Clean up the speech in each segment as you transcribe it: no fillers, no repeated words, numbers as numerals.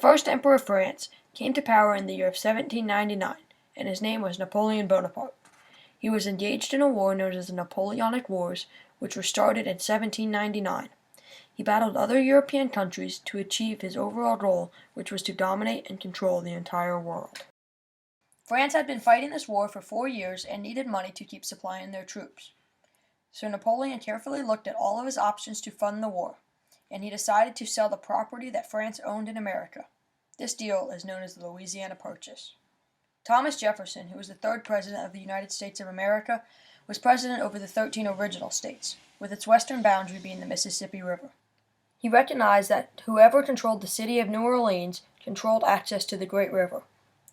first emperor of France came to power in the year of 1799, and his name was Napoleon Bonaparte. He was engaged in a war known as the Napoleonic Wars, which were started in 1799. He battled other European countries to achieve his overall goal, which was to dominate and control the entire world. France had been fighting this war for 4 years and needed money to keep supplying their troops. So Napoleon carefully looked at all of his options to fund the war, and he decided to sell the property that France owned in America. This deal is known as the Louisiana Purchase. Thomas Jefferson, who was the third president of the United States of America, was president over the 13 original states, with its western boundary being the Mississippi River. He recognized that whoever controlled the city of New Orleans controlled access to the Great River.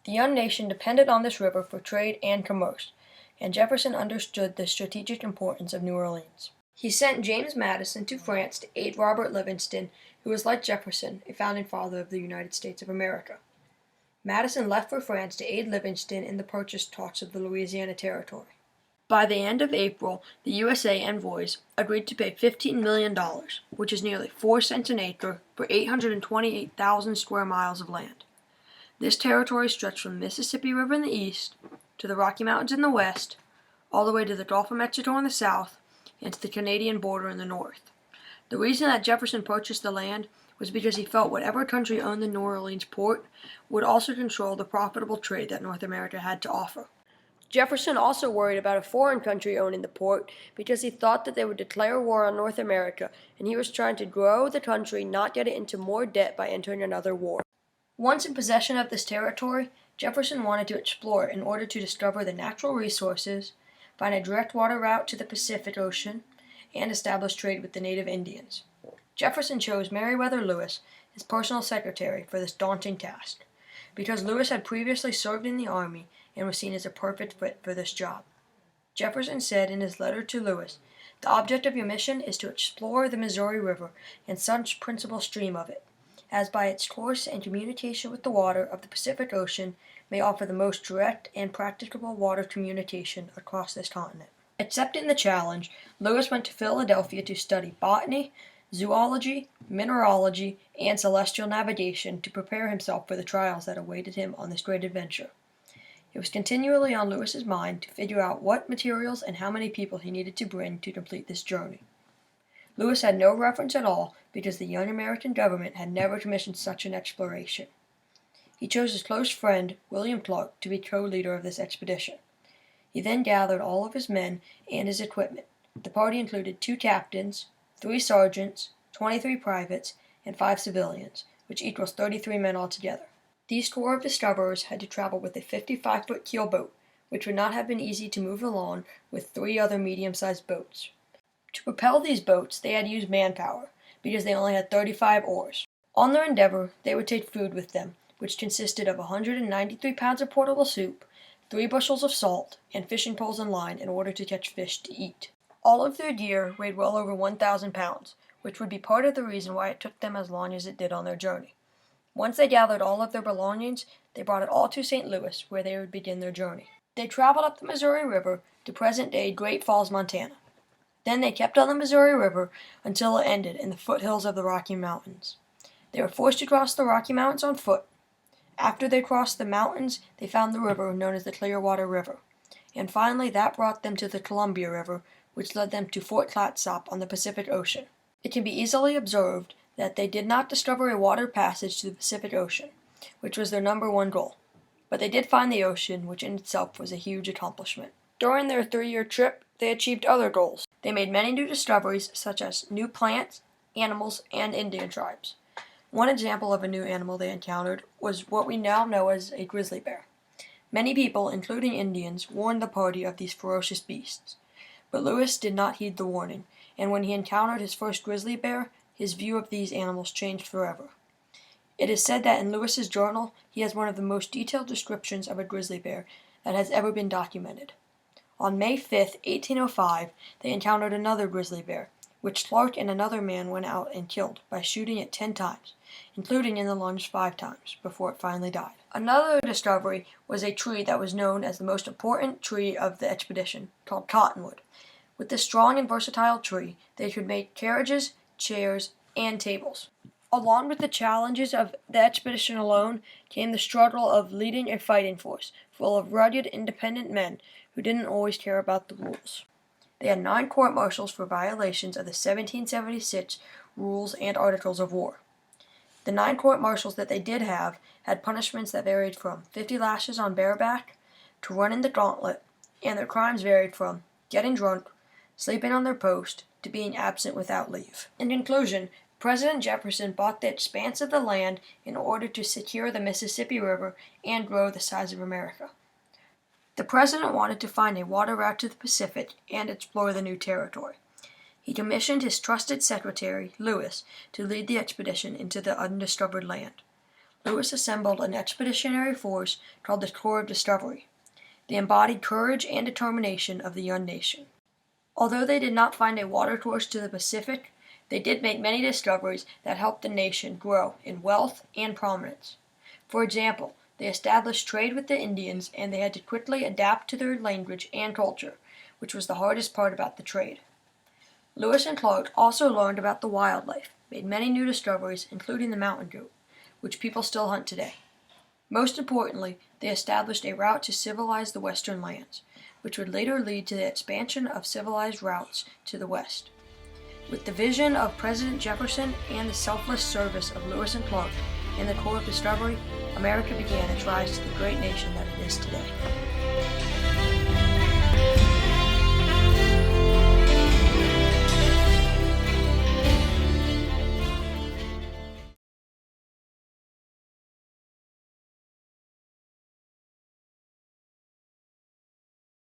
The young nation depended on this river for trade and commerce, and Jefferson understood the strategic importance of New Orleans. He sent James Madison to France to aid Robert Livingston, who was like Jefferson, a founding father of the United States of America. Madison left for France to aid Livingston in the purchase talks of the Louisiana Territory. By the end of April, the USA envoys agreed to pay $15 million, which is nearly 4 cents an acre, for 828,000 square miles of land. This territory stretched from the Mississippi River in the east to the Rocky Mountains in the west, all the way to the Gulf of Mexico in the south, and to the Canadian border in the north. The reason that Jefferson purchased the land was because he felt whatever country owned the New Orleans port would also control the profitable trade that North America had to offer. Jefferson also worried about a foreign country owning the port because he thought that they would declare war on North America, and he was trying to grow the country, not get it into more debt by entering another war. Once in possession of this territory, Jefferson wanted to explore in order to discover the natural resources, find a direct water route to the Pacific Ocean, and establish trade with the native Indians. Jefferson chose Meriwether Lewis, his personal secretary, for this daunting task, because Lewis had previously served in the army and was seen as a perfect fit for this job. Jefferson said in his letter to Lewis, "The object of your mission is to explore the Missouri River and such principal stream of it, as by its course and communication with the water of the Pacific Ocean may offer the most direct and practicable water communication across this continent." Accepting the challenge, Lewis went to Philadelphia to study botany, zoology, mineralogy, and celestial navigation to prepare himself for the trials that awaited him on this great adventure. It was continually on Lewis's mind to figure out what materials and how many people he needed to bring to complete this journey. Lewis had no reference at all because the young American government had never commissioned such an exploration. He chose his close friend, William Clark, to be co-leader of this expedition. He then gathered all of his men and his equipment. The party included 2 captains, 3 sergeants, 23 privates, and 5 civilians, which equals 33 men altogether. These corps of discoverers had to travel with a 55-foot keel boat, which would not have been easy to move along with 3 other medium-sized boats. To propel these boats, they had used manpower, because they only had 35 oars. On their endeavor, they would take food with them, which consisted of 193 pounds of portable soup, 3 bushels of salt, and fishing poles and line in order to catch fish to eat. All of their gear weighed well over 1,000 pounds, which would be part of the reason why it took them as long as it did on their journey. Once they gathered all of their belongings, they brought it all to St. Louis, where they would begin their journey. They traveled up the Missouri River to present-day Great Falls, Montana. Then they kept on the Missouri River until it ended in the foothills of the Rocky Mountains. They were forced to cross the Rocky Mountains on foot. After they crossed the mountains, they found the river known as the Clearwater River. And finally, that brought them to the Columbia River, which led them to Fort Clatsop on the Pacific Ocean. It can be easily observed that they did not discover a water passage to the Pacific Ocean, which was their number 1 goal. But they did find the ocean, which in itself was a huge accomplishment. During their 3-year trip, they achieved other goals. They made many new discoveries, such as new plants, animals, and Indian tribes. One example of a new animal they encountered was what we now know as a grizzly bear. Many people, including Indians, warned the party of these ferocious beasts. But Lewis did not heed the warning, and when he encountered his first grizzly bear, his view of these animals changed forever. It is said that in Lewis's journal, he has one of the most detailed descriptions of a grizzly bear that has ever been documented. On May 5, 1805, they encountered another grizzly bear, which Clark and another man went out and killed by shooting it 10 times, including in the lungs 5 times, before it finally died. Another discovery was a tree that was known as the most important tree of the expedition, called cottonwood. With this strong and versatile tree, they could make carriages, chairs, and tables. Along with the challenges of the expedition alone came the struggle of leading a fighting force full of rugged, independent men who didn't always care about the rules. They had 9 court-martials for violations of the 1776 rules and articles of war. The 9 court-martials that they did have had punishments that varied from 50 lashes on bareback to running the gauntlet, and their crimes varied from getting drunk, sleeping on their post, to being absent without leave. In conclusion, President Jefferson bought the expanse of the land in order to secure the Mississippi River and grow the size of America. The president wanted to find a water route to the Pacific and explore the new territory. He commissioned his trusted secretary, Lewis, to lead the expedition into the undiscovered land. Lewis assembled an expeditionary force called the Corps of Discovery. They embodied courage and determination of the young nation. Although they did not find a water course to the Pacific, they did make many discoveries that helped the nation grow in wealth and prominence. For example, they established trade with the Indians, and they had to quickly adapt to their language and culture, which was the hardest part about the trade. Lewis and Clark also learned about the wildlife, made many new discoveries, including the mountain goat, which people still hunt today. Most importantly, they established a route to civilize the western lands, which would later lead to the expansion of civilized routes to the west. With the vision of President Jefferson and the selfless service of Lewis and Clark and the Corps of Discovery, America began its rise to the great nation that it is today.